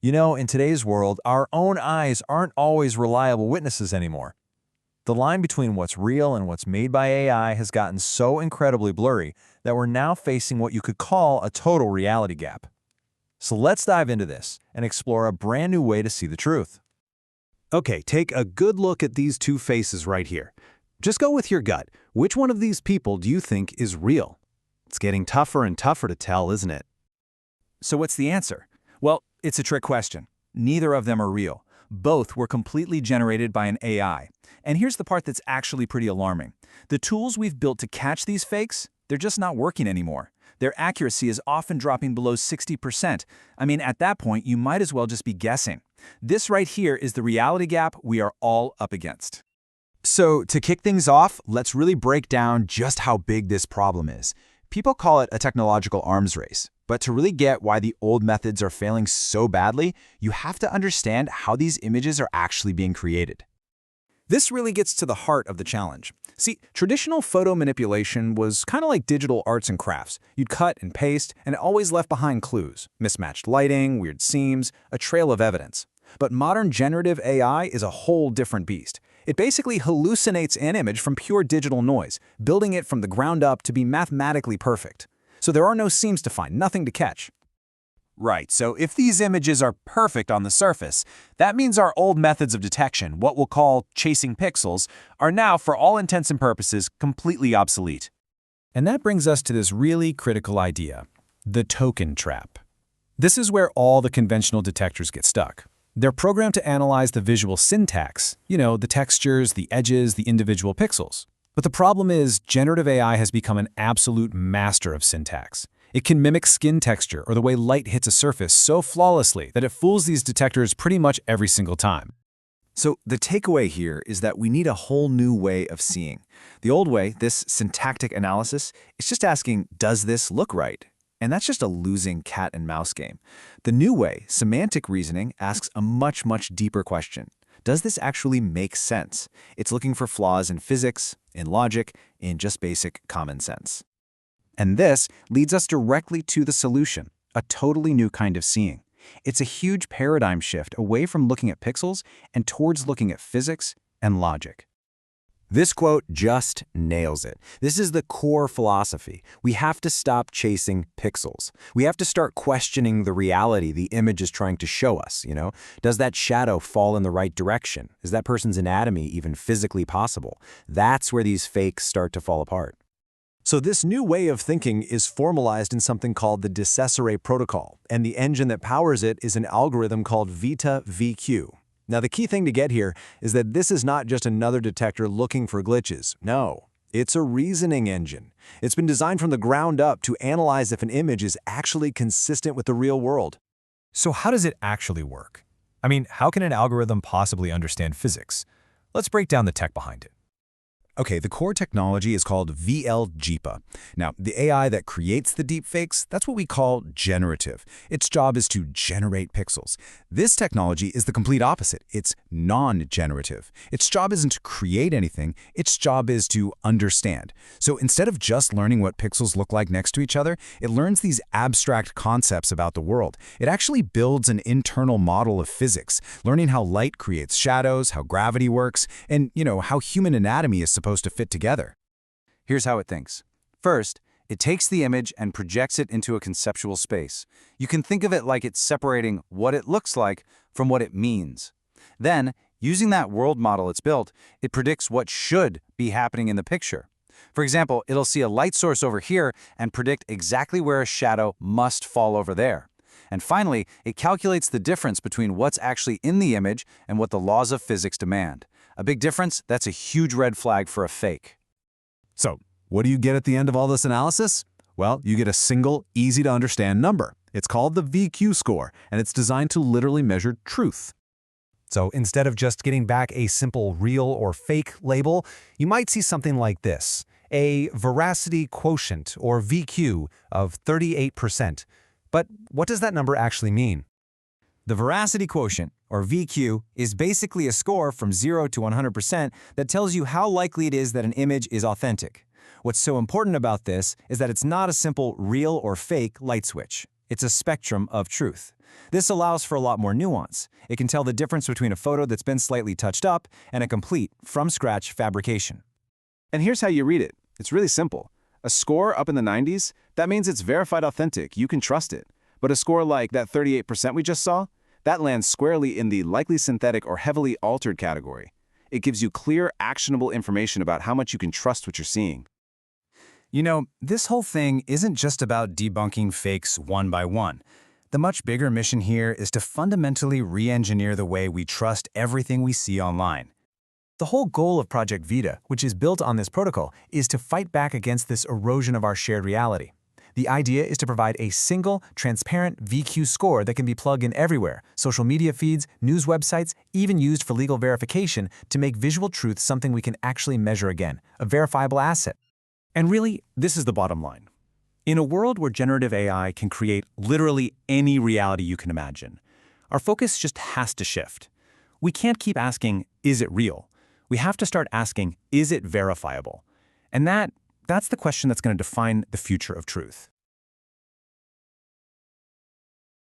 You know, in today's world, our own eyes aren't always reliable witnesses anymore. The line between what's real and what's made by AI has gotten so incredibly blurry that we're now facing what you could call a total reality gap. So let's dive into this and explore a brand new way to see the truth. Okay, take a good look at these two faces right here. Just go with your gut. Which one of these people do you think is real? It's getting tougher and tougher to tell, isn't it? So what's the answer? Well, it's a trick question. Neither of them are real. Both were completely generated by an AI. And here's the part that's actually pretty alarming. The tools we've built to catch these fakes, they're just not working anymore. Their accuracy is often dropping below 60%. I mean, at that point, you might as well just be guessing. This right here is the reality gap we are all up against. So to kick things off, let's really break down just how big this problem is. People call it a technological arms race, but to really get why the old methods are failing so badly, you have to understand how these images are actually being created. This really gets to the heart of the challenge. See, traditional photo manipulation was kind of like digital arts and crafts. You'd cut and paste, and it always left behind clues, mismatched lighting, weird seams, a trail of evidence. But modern generative AI is a whole different beast. It basically hallucinates an image from pure digital noise, building it from the ground up to be mathematically perfect. So there are no seams to find, nothing to catch. Right, so if these images are perfect on the surface, that means our old methods of detection, what we'll call chasing pixels, are now, for all intents and purposes, completely obsolete. And that brings us to this really critical idea, the token trap. This is where all the conventional detectors get stuck. They're programmed to analyze the visual syntax, the textures, the edges, the individual pixels. But the problem is, generative AI has become an absolute master of syntax. It can mimic skin texture or the way light hits a surface so flawlessly that it fools these detectors pretty much every single time. So the takeaway here is that we need a whole new way of seeing. The old way, this syntactic analysis, is just asking, does this look right? And that's just a losing cat and mouse game. The new way, semantic reasoning, asks a much, much deeper question. Does this actually make sense? It's looking for flaws in physics, in logic, in just basic common sense. And this leads us directly to the solution, a totally new kind of seeing. It's a huge paradigm shift away from looking at pixels and towards looking at physics and logic. This quote just nails it. This is the core philosophy. We have to stop chasing pixels. We have to start questioning the reality the image is trying to show us, Does that shadow fall in the right direction? Is that person's anatomy even physically possible? That's where these fakes start to fall apart. So this new way of thinking is formalized in something called the Cesare Protocol, and the engine that powers it is an algorithm called VITA VQ. Now, the key thing to get here is that this is not just another detector looking for glitches. No, it's a reasoning engine. It's been designed from the ground up to analyze if an image is actually consistent with the real world. So how does it actually work? I mean, how can an algorithm possibly understand physics? Let's break down the tech behind it. Okay, the core technology is called VLGPA. Now, the AI that creates the deepfakes, that's what we call generative. Its job is to generate pixels. This technology is the complete opposite. It's non-generative. Its job isn't to create anything. Its job is to understand. So instead of just learning what pixels look like next to each other, it learns these abstract concepts about the world. It actually builds an internal model of physics, learning how light creates shadows, how gravity works, and, how human anatomy is supposed to fit together. Here's how it thinks. First, it takes the image and projects it into a conceptual space. You can think of it like it's separating what it looks like from what it means. Then, using that world model it's built, it predicts what should be happening in the picture. For example, it'll see a light source over here and predict exactly where a shadow must fall over there. And finally, it calculates the difference between what's actually in the image and what the laws of physics demand. A big difference, that's a huge red flag for a fake. So, what do you get at the end of all this analysis? Well, you get a single, easy-to-understand number. It's called the VQ score, and it's designed to literally measure truth. So instead of just getting back a simple real or fake label, you might see something like this, a veracity quotient, or VQ, of 38%. But what does that number actually mean? The veracity quotient, or VQ, is basically a score from 0 to 100% that tells you how likely it is that an image is authentic. What's so important about this is that it's not a simple real or fake light switch. It's a spectrum of truth. This allows for a lot more nuance. It can tell the difference between a photo that's been slightly touched up and a complete, from-scratch fabrication. And here's how you read it. It's really simple. A score up in the 90s, that means it's verified authentic, you can trust it. But a score like that 38% we just saw, that lands squarely in the likely synthetic or heavily altered category. It gives you clear, actionable information about how much you can trust what you're seeing. You know, this whole thing isn't just about debunking fakes one by one. The much bigger mission here is to fundamentally re-engineer the way we trust everything we see online. The whole goal of Project VITA, which is built on this protocol, is to fight back against this erosion of our shared reality. The idea is to provide a single, transparent VQ score that can be plugged in everywhere, social media feeds, news websites, even used for legal verification to make visual truth something we can actually measure again, a verifiable asset. And really, this is the bottom line. In a world where generative AI can create literally any reality you can imagine, our focus just has to shift. We can't keep asking, is it real? We have to start asking, is it verifiable? And that's the question that's going to define the future of truth.